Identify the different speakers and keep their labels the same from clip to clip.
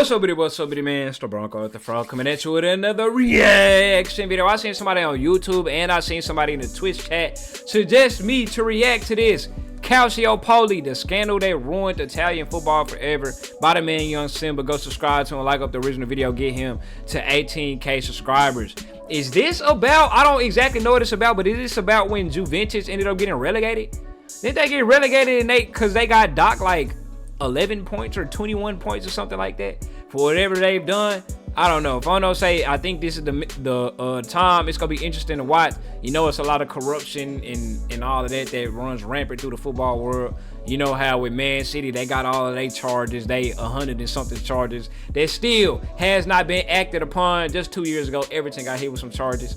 Speaker 1: What's up, bitty man? It's the Bronco at the Frog coming at you with another reaction video. I seen somebody on YouTube and I seen somebody in the Twitch chat suggest me to react to this. Calciopoli, the scandal that ruined Italian football forever, by the man Young Simba. Go subscribe to him, like up the original video, get him to 18K subscribers. Is this about, I don't exactly know what it's about, but is this about when Juventus ended up getting relegated? Didn't they get relegated and because they got docked like 11 points or 21 points or something like that for whatever they've done? I don't know. If I don't say, I think this is the time it's gonna be interesting to watch. You know, it's a lot of corruption and all of that runs rampant through the football world. You know how with Man City they got all of their charges, they 100 and something charges that still has not been acted upon. Just 2 years ago, Everton got hit with some charges.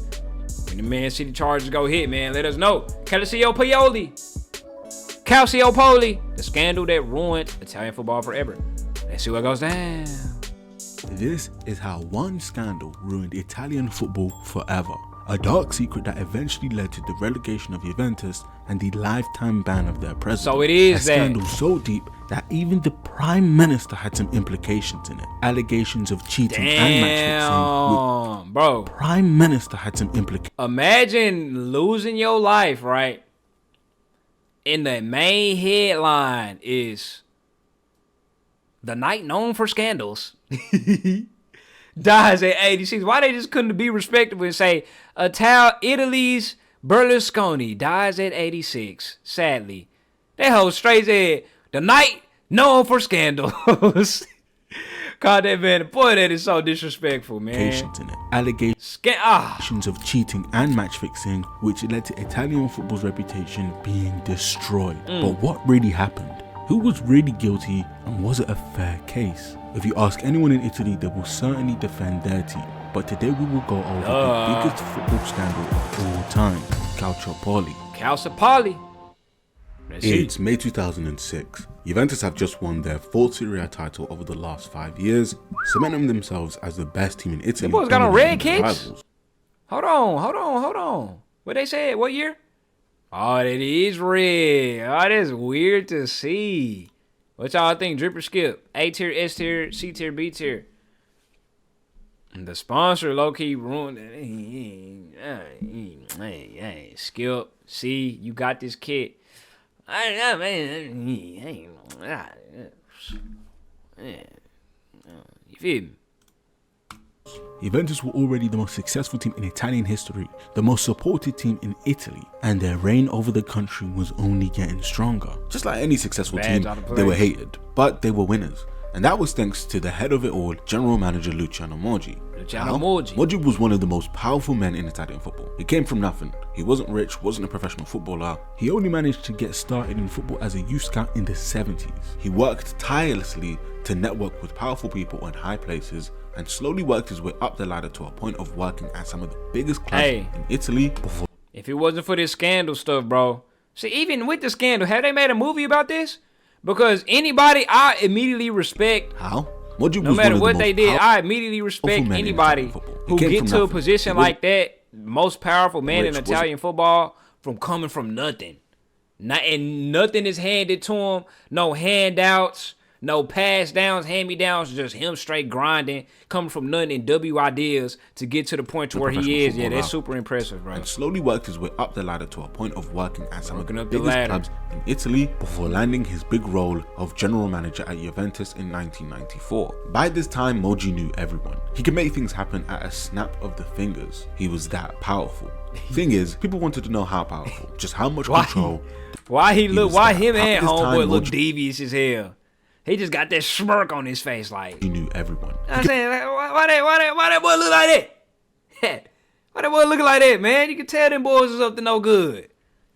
Speaker 1: When the Man City charges go hit, man, let us know. Calciopoli, the scandal that ruined Italian football forever. Let's see what goes down.
Speaker 2: This is how one scandal ruined Italian football forever. A dark secret that eventually led to the relegation of Juventus and the lifetime ban of their president.
Speaker 1: So it is
Speaker 2: a scandal so deep that even the Prime Minister had some implications in it. Allegations of cheating and match fixing.
Speaker 1: Bro.
Speaker 2: Prime Minister had some implications.
Speaker 1: Imagine losing your life, right? And the main headline is the night known for scandals dies at 86. Why they just couldn't be respectable and say Italy's Berlusconi dies at 86? Sadly, they hold straight said the night known for scandals. God, that man, boy, that is so disrespectful, man.
Speaker 2: In it. Allegations of cheating and match fixing, which led to Italian football's reputation being destroyed. But what really happened? Who was really guilty, and was it a fair case? If you ask anyone in Italy, they will certainly defend their team. But today we will go over the biggest football scandal of all time,
Speaker 1: Calciopoli.
Speaker 2: It's May 2006. Juventus have just won their 4th Serie A title over the last 5 years, cementing themselves as the best team in Italy.
Speaker 1: The boys got on red kicks? Hold on. What they said? What year? Oh, it is red. Oh, that's weird to see. What y'all think? Drip or skip? A tier, S tier, C tier, B tier. The sponsor low-key ruined it. Skip. C, you got this kit. I don't know, man. You feel me?
Speaker 2: Juventus were already the most successful team in Italian history, the most supported team in Italy, and their reign over the country was only getting stronger. Just like any successful team, they were hated, but they were winners. And that was thanks to the head of it all, general manager Luciano Moggi. Moggi was one of the most powerful men in Italian football. He came from nothing. He wasn't rich, wasn't a professional footballer. He only managed to get started in football as a youth scout in the 70s. He worked tirelessly to network with powerful people in high places and slowly worked his way up the ladder to a point of working at some of the biggest clubs in Italy before.
Speaker 1: If it wasn't for this scandal stuff, bro. See, even with the scandal, have they made a movie about this? Because anybody I immediately respect.
Speaker 2: How?
Speaker 1: No matter what they did, I immediately respect anybody who get to a position like that. Most powerful man in Italian football from coming from nothing. And nothing is handed to him. No handouts. No pass downs, hand-me-downs, just him straight grinding, coming from nothing in W ideas to get to the point to where he is. Yeah, that's super impressive, bro.
Speaker 2: And slowly worked his way up the ladder to a point of working at some of the biggest clubs in Italy before landing his big role of general manager at Juventus in 1994. By this time, Moggi knew everyone. He could make things happen at a snap of the fingers. He was that powerful. Thing is, people wanted to know how powerful, just how much control.
Speaker 1: Why him and homeboy look devious as hell. He just got that smirk on his face, like
Speaker 2: he knew everyone.
Speaker 1: I'm saying, like, why that boy look like that? Why that boy looking like that, man? You can tell them boys is up to no good.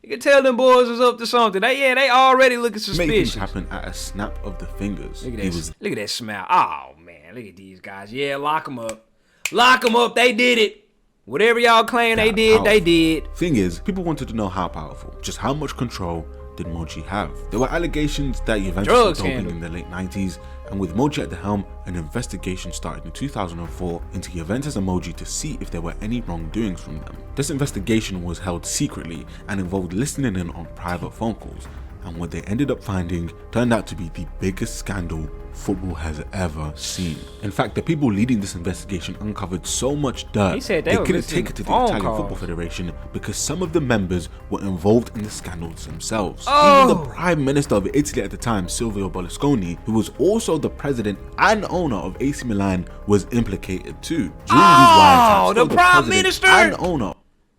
Speaker 1: You can tell them boys is up to something. They already looking suspicious.
Speaker 2: Make things happen at a snap of the fingers.
Speaker 1: Look at that smile. Oh man, look at these guys. Yeah, lock them up. Lock them up. They did it. Whatever y'all claim they did, they did.
Speaker 2: Thing is, people wanted to know how powerful, just how much control did Moggi have. There were allegations that Juventus were doping in the late 90s, and with Moggi at the helm, an investigation started in 2004 into Juventus and Moggi to see if there were any wrongdoings from them. This investigation was held secretly and involved listening in on private phone calls, and what they ended up finding turned out to be the biggest scandal football has ever seen. In fact, the people leading this investigation uncovered so much dirt they couldn't take it to the Italian Football Federation because some of the members were involved in the scandals themselves. Even the Prime Minister of Italy at the time, Silvio Berlusconi, who was also the president and owner of AC Milan, was implicated too.
Speaker 1: The Prime Minister
Speaker 2: and owner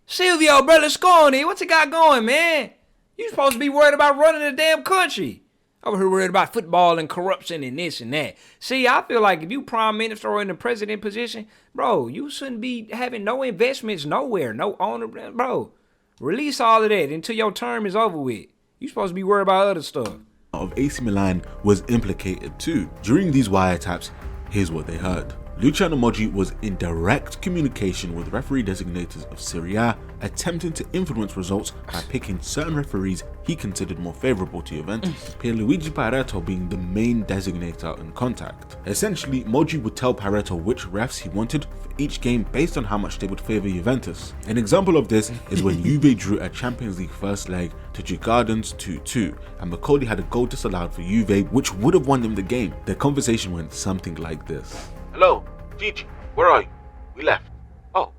Speaker 1: Silvio Berlusconi, what's he got going, man? You supposed to be worried about running the damn country. Over here worried about football and corruption and this and that. See, I feel like if you prime minister or in the president position, bro, you shouldn't be having no investments nowhere, no owner, bro. Release all of that until your term is over with. You supposed to be worried about other stuff.
Speaker 2: Of AC Milan was implicated too. During these wiretaps, here's what they heard. Luciano Moggi was in direct communication with referee designators of Serie A, attempting to influence results by picking certain referees he considered more favourable to Juventus, Pierluigi Pareto being the main designator in contact. Essentially, Moggi would tell Pareto which refs he wanted for each game based on how much they would favour Juventus. An example of this is when Juve drew a Champions League first leg to Djurgården's 2-2, and Macaulay had a goal disallowed for Juve which would have won them the game. Their conversation went something like this.
Speaker 3: Hello, Gigi, where are you? We left. Oh,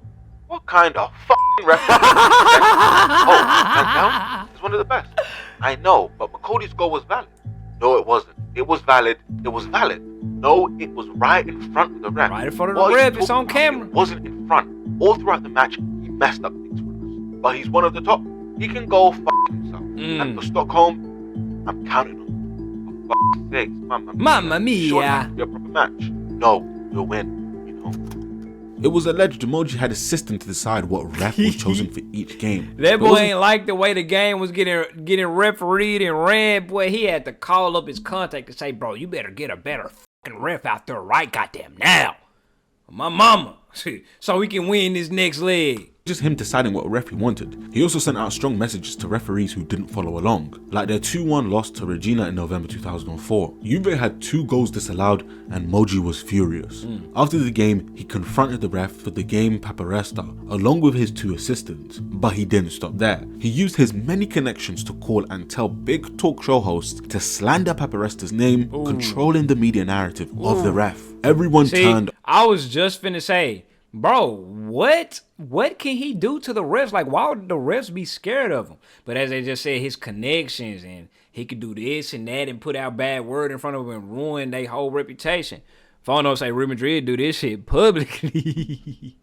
Speaker 3: what kind of f***ing referee? Oh, right now? He's one of the best. I know, but McCody's goal was valid. No, it wasn't. It was valid. It was valid. No, it was right in front of the ref.
Speaker 1: Right in front of the ref, it's on camera.
Speaker 3: It wasn't in front. All throughout the match, he messed up things for us. But he's one of the top. He can go f*** himself. And for Stockholm, I'm counting on him. For f***ing sakes,
Speaker 1: Mamma mia.
Speaker 3: Sure, it will be a proper match. No, we'll win.
Speaker 2: It was alleged Moggi had a system to decide what ref was chosen for each game.
Speaker 1: That boy ain't like the way the game was getting refereed and ran. Boy, he had to call up his contact and say, bro, you better get a better fucking ref out there right goddamn now. My mama. So we can win this next leg.
Speaker 2: Just him deciding what ref he wanted. He also sent out strong messages to referees who didn't follow along, like their 2-1 loss to Regina in November 2004. Juve had 2 goals disallowed and Moggi was furious. After the game, he confronted the ref for the game Paparesta, along with his 2 assistants. But he didn't stop there. He used his many connections to call and tell big talk show hosts to slander Paparesta's name, controlling the media narrative of the ref. Everyone turned.
Speaker 1: I was just finna say, bro, what can he do to the refs? Like, why would the refs be scared of him? But as I just said, his connections, and he could do this and that and put out bad word in front of him and ruin their whole reputation. Fono say Real Madrid do this shit publicly.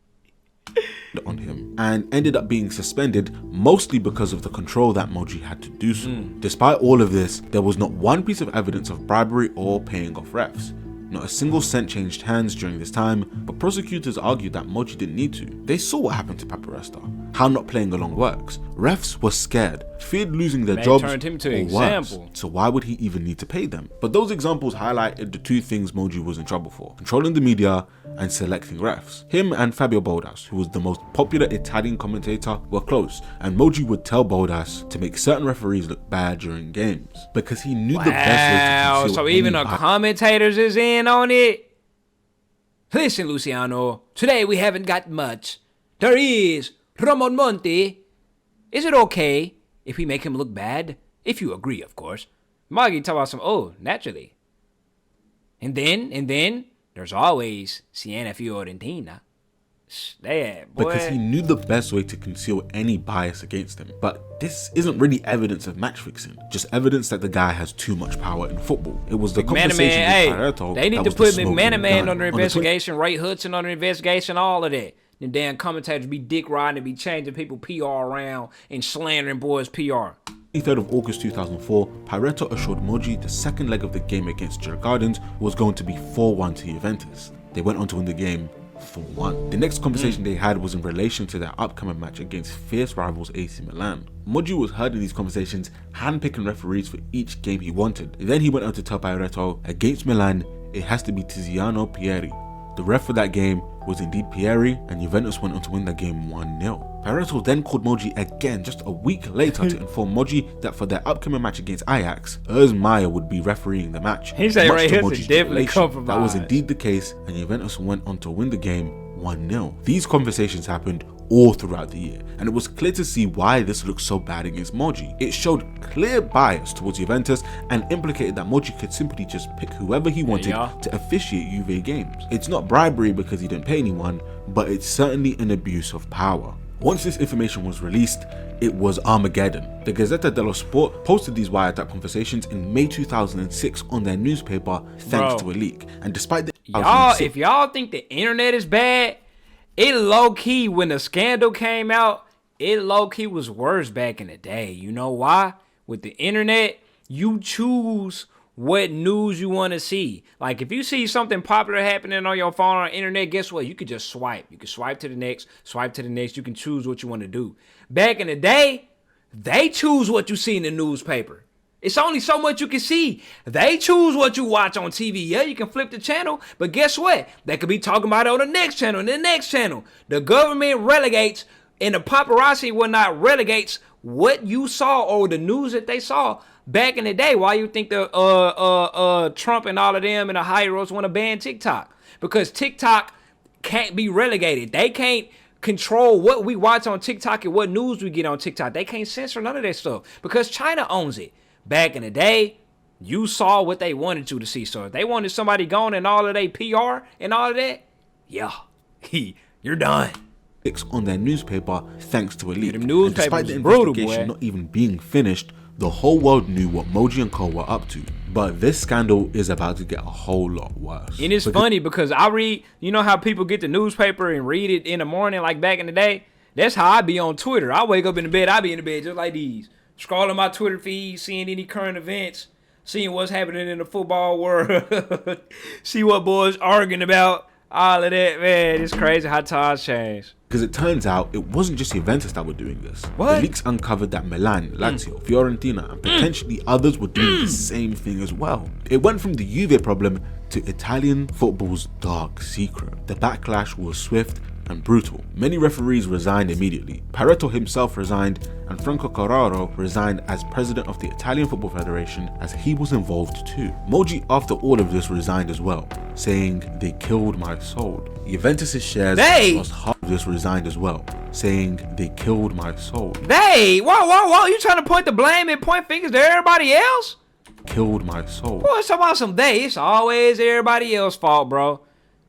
Speaker 2: On him and ended up being suspended mostly because of the control that Moggi had to do so. Despite all of this, there was not one piece of evidence of bribery or paying off refs. Not a single cent changed hands during this time, but prosecutors argued that Moggi didn't need to. They saw what happened to Paparesta, how not playing along works. Refs were scared, feared losing their jobs,
Speaker 1: turned him to
Speaker 2: or
Speaker 1: example.
Speaker 2: worse. So why would he even need to pay them? But those examples highlighted the 2 things Moggi was in trouble for: controlling the media and selecting refs. Him and Fabio Bodas, who was the most popular Italian commentator, were close, and Moggi would tell Bodas to make certain referees look bad during games because he knew the best way to conceal
Speaker 1: so even the
Speaker 2: any
Speaker 1: commentators is in on it. Listen, Luciano, today we haven't got much. There is Ramon Monti. Is it okay if we make him look bad? If you agree, of course. Moggi talk about naturally. And then there's always Siena Fiorentina.
Speaker 2: Because he knew the best way to conceal any bias against him. But this isn't really evidence of match fixing, just evidence that the guy has too much power in football. It was the conversation with Pareto.
Speaker 1: They need to put McManaman under investigation, Ray Hudson under investigation, all of that. The damn commentators be dick riding and be changing people PR around and slandering boys PR.
Speaker 2: 23rd of August 2004, Pareto assured Moggi the second leg of the game against Djurgården was going to be 4-1 to Juventus. They went on to win the game 4-1. The next conversation they had was in relation to their upcoming match against fierce rivals AC Milan. Moggi was heard in these conversations, handpicking referees for each game he wanted. Then he went on to tell Pareto, against Milan, it has to be Tiziano Pieri. The ref for that game was indeed Pieri, and Juventus went on to win that game 1-0. Pareto then called Moggi again just a week later to inform Moggi that for their upcoming match against Ajax, Urs Maier would be refereeing the match.
Speaker 1: He said Ray Hudson definitely compromised.
Speaker 2: That was indeed the case, and Juventus went on to win the game 1-0. These conversations happened all throughout the year, and it was clear to see why this looked so bad against Moggi. It showed clear bias towards Juventus and implicated that Moggi could simply just pick whoever he wanted to officiate Juve games. It's not bribery because he didn't pay anyone, but it's certainly an abuse of power. Once this information was released, it was Armageddon. The Gazzetta dello Sport posted these wiretap conversations in May 2006 on their newspaper thanks to a leak. And despite the
Speaker 1: if y'all think the internet is bad, it low-key, when the scandal came out, it low-key was worse back in the day. You know why? With the internet, you choose what news you want to see. Like, if you see something popular happening on your phone or internet, guess what? You could just swipe. You can swipe to the next, swipe to the next. You can choose what you want to do. Back in the day, they choose what you see in the newspaper. It's only so much you can see. They choose what you watch on TV. Yeah, you can flip the channel, but guess what? They could be talking about it on the next channel and the next channel. The government relegates, and the paparazzi and whatnot relegates what you saw or the news that they saw back in the day. Why you think the Trump and all of them and the high-roads want to ban TikTok? Because TikTok can't be relegated. They can't control what we watch on TikTok and what news we get on TikTok. They can't censor none of that stuff because China owns it. Back in the day, you saw what they wanted you to see. So if they wanted somebody gone and all of their PR and all of that, yeah, you're done.
Speaker 2: On their newspaper thanks to a leak.
Speaker 1: And despite the investigation
Speaker 2: not even being finished, the whole world knew what Moggi and co were up to. But this scandal is about to get a whole lot worse.
Speaker 1: And it's funny because I read, you know how people get the newspaper and read it in the morning like back in the day? That's how I be on Twitter. I wake up in the bed, I be in the bed just like these. Scrolling my Twitter feed, seeing any current events, seeing what's happening in the football world, see what boys arguing about, all of that, man. It's crazy how times change.
Speaker 2: Because it turns out it wasn't just Juventus that were doing this.
Speaker 1: What?
Speaker 2: The leaks uncovered that Milan, Lazio, Fiorentina, and potentially others were doing the same thing as well. It went from the Juve problem to Italian football's dark secret. The backlash was swift and brutal. Many referees resigned immediately. Pareto himself resigned, and Franco Carraro resigned as president of the Italian Football Federation, as he was involved too. Moggi, after all of this, resigned as well, saying they killed my soul. Juventus's shares lost half of this, resigned as well, saying they killed my soul.
Speaker 1: Whoa, you trying to point the blame and point fingers to everybody else?
Speaker 2: Killed my soul.
Speaker 1: Boy, it's about some they. It's always everybody else's fault, bro.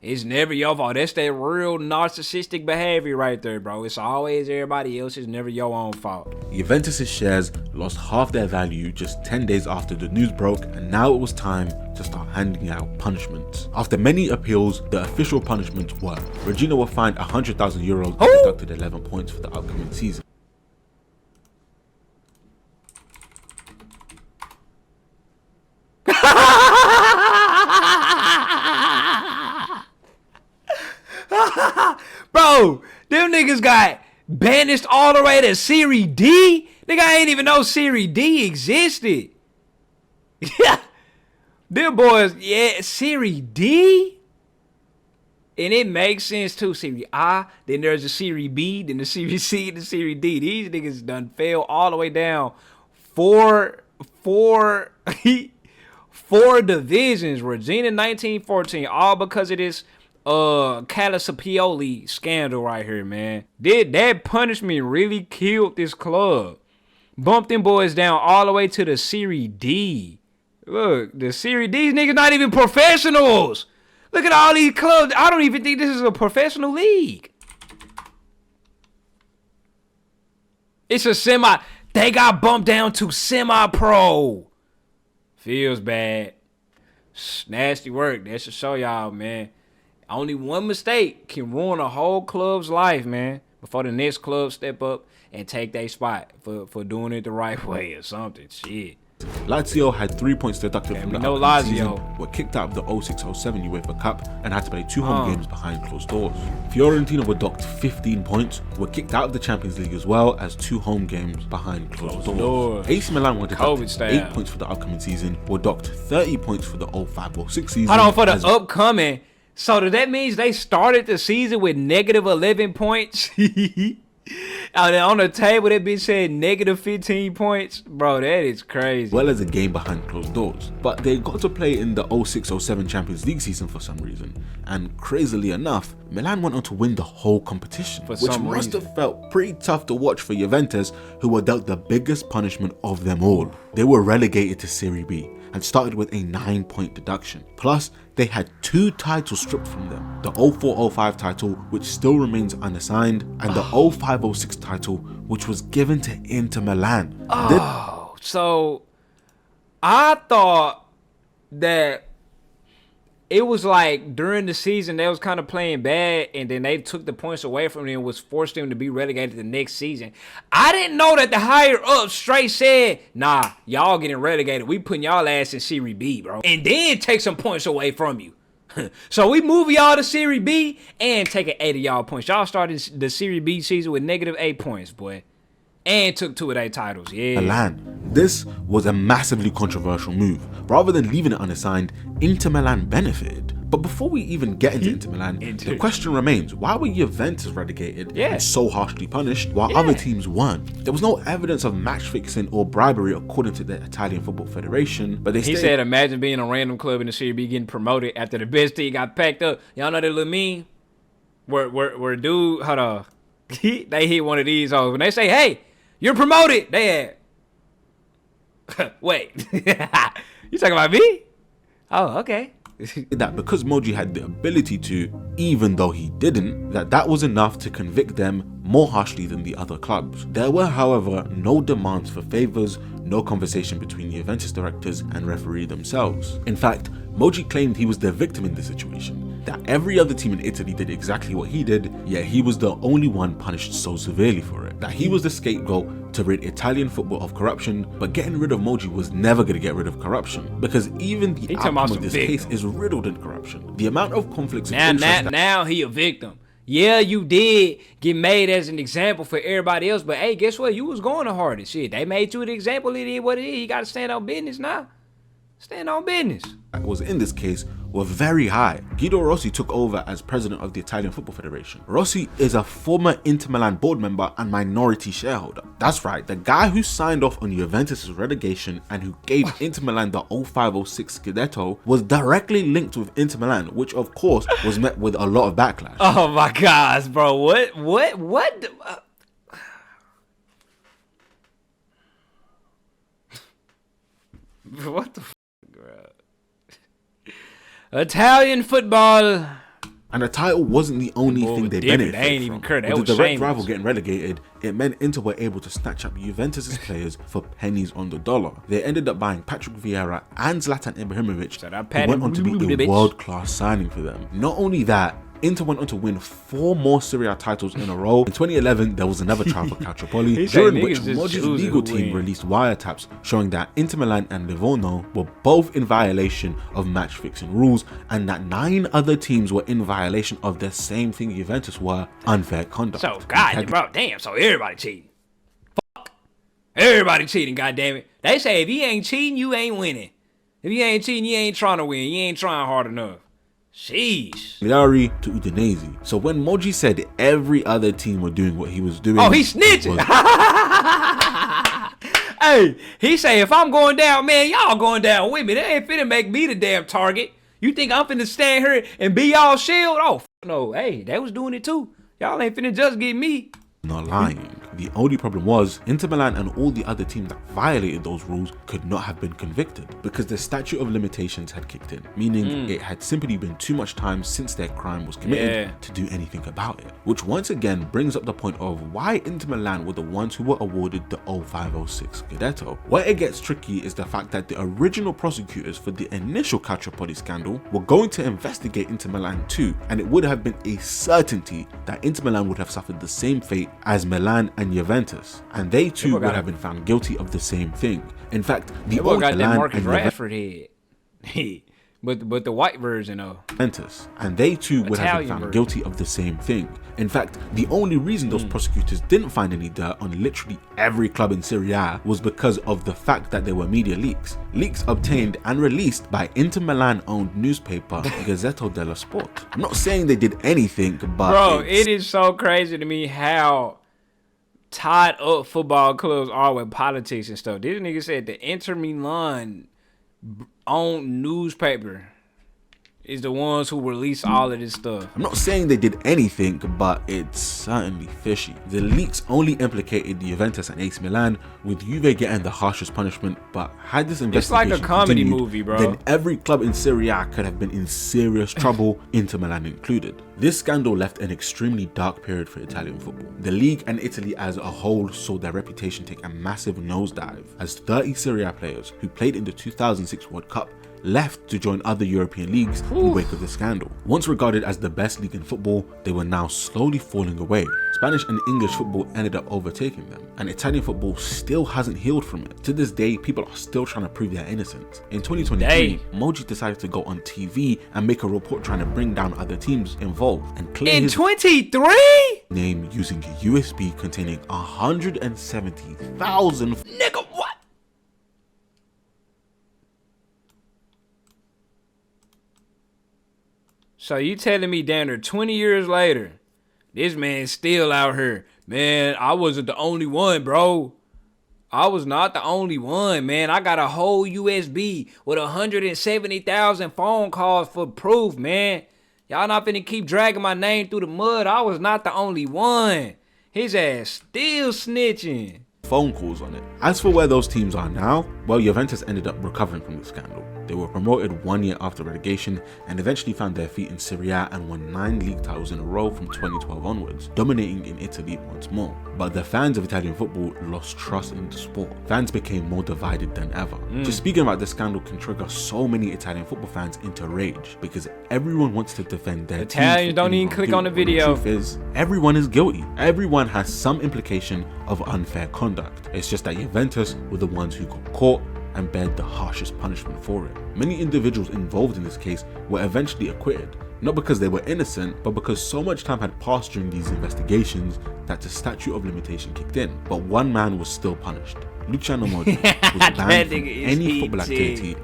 Speaker 1: It's never your fault. That's that real narcissistic behavior right there, bro. It's always everybody else. It's never your own fault.
Speaker 2: Juventus's shares lost half their value just 10 days after the news broke, and now it was time to start handing out punishments. After many appeals, the official punishments were: Regina were fined €100,000 and deducted 11 points for the upcoming season.
Speaker 1: Bro, them niggas got banished all the way to Serie D? Nigga, I ain't even know Serie D existed. Yeah. Them boys, yeah, Serie D? And it makes sense too. Serie A, then there's a Serie B, then the Serie C, and the Serie D. These niggas done fell all the way down. Four divisions. Regina 1914, all because of this Calciopoli scandal right here, man. That punishment really killed this club. Bumped them boys down all the way to the Serie D. Look, the Serie D's niggas not even professionals. Look at all these clubs. I don't even think this is a professional league. It's a semi. They got bumped down to semi-pro. Feels bad. Nasty work. That should show y'all, man. Only one mistake can ruin a whole club's life, man, before the next club step up and take their spot for doing it the right way or something. Shit.
Speaker 2: Lazio had 3 points deducted from the upcoming season, were kicked out of the 06-07 UEFA Cup, and had to play 2 home games behind closed doors. Fiorentina were docked 15 points, were kicked out of the Champions League as well as 2 home games behind closed doors. AC Milan were deducted 8 points for the upcoming season, were docked 30 points for the 05-06 season.
Speaker 1: Hold on, for the upcoming. So that means they started the season with negative 11 points On the table, that bitch said negative 15 points. Bro, that is crazy.
Speaker 2: Well as a game behind closed doors. But they got to play in the 06-07 Champions League season for some reason. And crazily enough, Milan went on to win the whole competition. Which must have felt pretty tough to watch for Juventus, who were dealt the biggest punishment of them all. They were relegated to Serie B and started with a 9-point deduction. Plus, they had 2 titles stripped from them. The 04-05 title, which still remains unassigned, and the 05-06 title, which was given to Inter Milan.
Speaker 1: So I thought that it was like during the season they was kind of playing bad, and then they took the points away from them and was forced them to be relegated the next season. I didn't know that the higher up straight said, nah, y'all getting relegated. We putting y'all ass in Serie B, bro. And then take some points away from you. So we move y'all to Serie B and take an 8 of y'all points. Y'all started the Serie B season with negative 8 points, boy. And took 2 of their titles, yeah.
Speaker 2: Milan. This was a massively controversial move. Rather than leaving it unassigned, Inter Milan benefited. But before we even get into Inter Milan, the question remains, why were Juventus relegated and so harshly punished while other teams weren't? There was no evidence of match fixing or bribery according to the Italian Football Federation, but he
Speaker 1: said, imagine being a random club in the Serie B getting promoted after the best team got packed up. Y'all know that little meme? Where dude, hold on. They hit one of these hoes. When they say, hey, you're promoted, they had, wait, you talking about me? Oh, okay.
Speaker 2: That because Moggi had the ability to, even though he didn't, that was enough to convict them more harshly than the other clubs. There were, however, no demands for favours, no conversation between the Juventus directors and referee themselves. In fact, Moggi claimed he was the victim in the situation, that every other team in Italy did exactly what he did, yet he was the only one punished so severely for it. That he was the scapegoat to rid Italian football of corruption, but getting rid of Moggi was never going to get rid of corruption, because even the outcome of this case is riddled in corruption. The amount of conflicts of interest
Speaker 1: now he a victim. Yeah, you did get made as an example for everybody else, but hey, guess what? You was going the hardest. Shit, they made you an example. It is what it is. You got to stand on business now. Stand on business.
Speaker 2: That was in this case were very high. Guido Rossi took over as president of the Italian Football Federation. Rossi is a former Inter Milan board member and minority shareholder. That's right, the guy who signed off on Juventus' relegation and who gave Inter Milan the 05-06 Scudetto was directly linked with Inter Milan, which of course was met with a lot of backlash.
Speaker 1: Oh my gosh, bro, what? What the f***, bro? Italian football.
Speaker 2: And the title wasn't the only thing they benefited from. With the direct rival getting relegated, it meant Inter were able to snatch up Juventus' players for pennies on the dollar. They ended up buying Patrick Vieira and Zlatan Ibrahimovic, who went on to be a world-class signing for them. Not only that, Inter went on to win 4 more Serie A titles in a row. In 2011, there was another trial for Calciopoli, during which Moggi's legal team released wiretaps showing that Inter Milan and Livorno were both in violation of match-fixing rules, and that 9 other teams were in violation of the same thing Juventus were, unfair conduct.
Speaker 1: So, God, bro, damn, so everybody cheating. Fuck. Everybody cheating, goddammit. They say if you ain't cheating, you ain't winning. If you ain't cheating, you ain't trying to win. You ain't trying hard enough. Sheesh.
Speaker 2: Cagliari to Udinese. So when Moggi said every other team were doing what he was doing,
Speaker 1: oh, he snitching. Hey, he say if I'm going down, man, y'all going down with me. They ain't finna make me the damn target. You think I'm finna stand here and be y'all shield? Oh, no. Hey, they was doing it too. Y'all ain't finna just get me.
Speaker 2: Not lying. The only problem was Inter Milan and all the other teams that violated those rules could not have been convicted because the statute of limitations had kicked in, meaning it had simply been too much time since their crime was committed to do anything about it. Which once again brings up the point of why Inter Milan were the ones who were awarded the 05-06 Scudetto. Where it gets tricky is the fact that the original prosecutors for the initial Calciopoli scandal were going to investigate Inter Milan too, and it would have been a certainty that Inter Milan would have suffered the same fate as Milan and Juventus, and they too would have been found guilty of the same thing. In fact, the old Milan
Speaker 1: Marcus Rashford head. But the white version of
Speaker 2: Juventus, and they too would have been found guilty of the same thing. In fact, the only reason those prosecutors didn't find any dirt on literally every club in Serie A was because of the fact that there were media leaks. Leaks obtained and released by Inter Milan-owned newspaper Gazzetta dello Sport. I'm not saying they did anything, but
Speaker 1: bro, it is so crazy to me how tied up football clubs are with politics and stuff. This nigga said the Inter Milan owned newspaper is the ones who release all of this stuff.
Speaker 2: I'm not saying they did anything, but it's certainly fishy. The leaks only implicated the Juventus and AC Milan, with Juve getting the harshest punishment. But had this investigation
Speaker 1: it's like a comedy
Speaker 2: continued,
Speaker 1: movie, bro,
Speaker 2: then every club in Serie A could have been in serious trouble, Inter Milan included. This scandal left an extremely dark period for Italian football. The league and Italy as a whole saw their reputation take a massive nosedive, as 30 Serie A players who played in the 2006 World Cup left to join other European leagues in the wake of the scandal. Once regarded as the best league in football, they were now slowly falling away. Spanish and English football ended up overtaking them, and Italian football still hasn't healed from it. To this day, people are still trying to prove their innocence. In 2023, Moggi decided to go on TV and make a report trying to bring down other teams involved and clear
Speaker 1: in
Speaker 2: his
Speaker 1: 23
Speaker 2: name using a USB containing 170,000
Speaker 1: nigga, what? So you telling me damn near 20 years later, this man's still out here. Man, I wasn't the only one, bro. I was not the only one, man. I got a whole USB with 170,000 phone calls for proof, man. Y'all not finna keep dragging my name through the mud. I was not the only one. His ass still snitching.
Speaker 2: Phone calls on it. As for where those teams are now, well, Juventus ended up recovering from the scandal. They were promoted 1 year after relegation and eventually found their feet in Serie A and won 9 league titles in a row from 2012 onwards, dominating in Italy once more. But the fans of Italian football lost trust in the sport. Fans became more divided than ever. Just speaking about this scandal can trigger so many Italian football fans into rage because everyone wants to defend their
Speaker 1: Italians don't even click on the video.
Speaker 2: The truth is, everyone is guilty. Everyone has some implication of unfair conduct. It's just that Juventus were the ones who got caught and bared the harshest punishment for it. Many individuals involved in this case were eventually acquitted, not because they were innocent, but because so much time had passed during these investigations that the statute of limitation kicked in. But one man was still punished. Luciano Moggi was banned from any football activity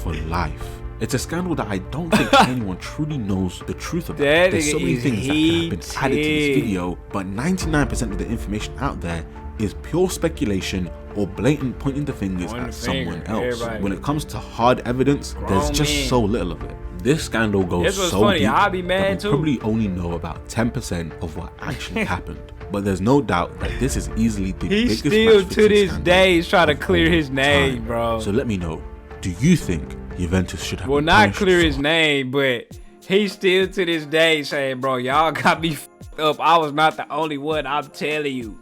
Speaker 2: for life. It's a scandal that I don't think anyone truly knows the truth about. There's so many things that have been added to this video, but 99% of the information out there is pure speculation or blatant pointing the fingers at someone else. When it comes to hard evidence, there's just so little of it. This scandal goes so deep that we probably only know about 10% of what actually happened. But there's no doubt that this is easily the biggest match fixing scandal
Speaker 1: to this day he's trying to clear his name, bro.
Speaker 2: So let me know, do you think Juventus should have
Speaker 1: not clear his name, but he's still to this day saying, bro, y'all got me f***ed up. I was not the only one, I'm telling you.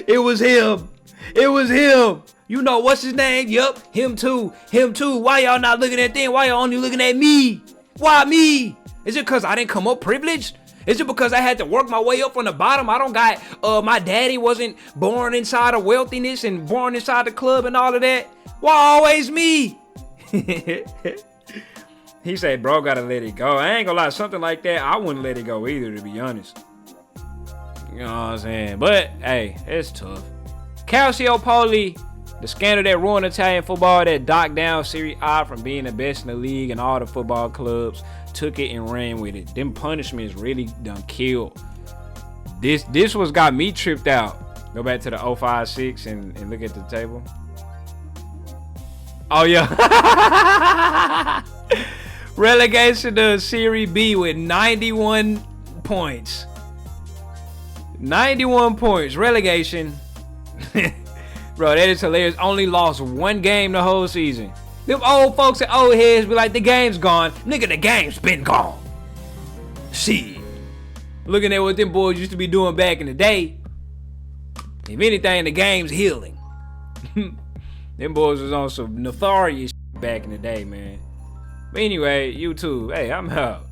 Speaker 1: It was him. It was him. You know what's his name? Yup, him too. Him too. Why y'all not looking at them? Why y'all only looking at me? Why me? Is it because I didn't come up privileged? Is it because I had to work my way up from the bottom? I don't got, my daddy wasn't born inside of wealthiness and born inside the club and all of that. Why always me? He said, bro, gotta let it go. I ain't gonna lie, something like that, I wouldn't let it go either, to be honest. You know what I'm saying? But, hey, it's tough. Calciopoli, the scandal that ruined Italian football, that knocked down Serie A from being the best in the league, and all the football clubs took it and ran with it. Them punishments really done killed. This was got me tripped out. Go back to the 05-06 and look at the table. Oh, yeah. Relegation to Serie B with 91 points. 91 points. Relegation. Bro, that is hilarious. Only lost one game the whole season. Them old folks and old heads be like, the game's gone. Nigga, the game's been gone. Shit. Looking at what them boys used to be doing back in the day. If anything, the game's healing. Them boys was on some nefarious shit back in the day, man. But anyway, YouTube, hey, I'm out.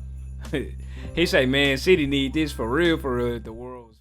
Speaker 1: He say, man, City need this for real, the world's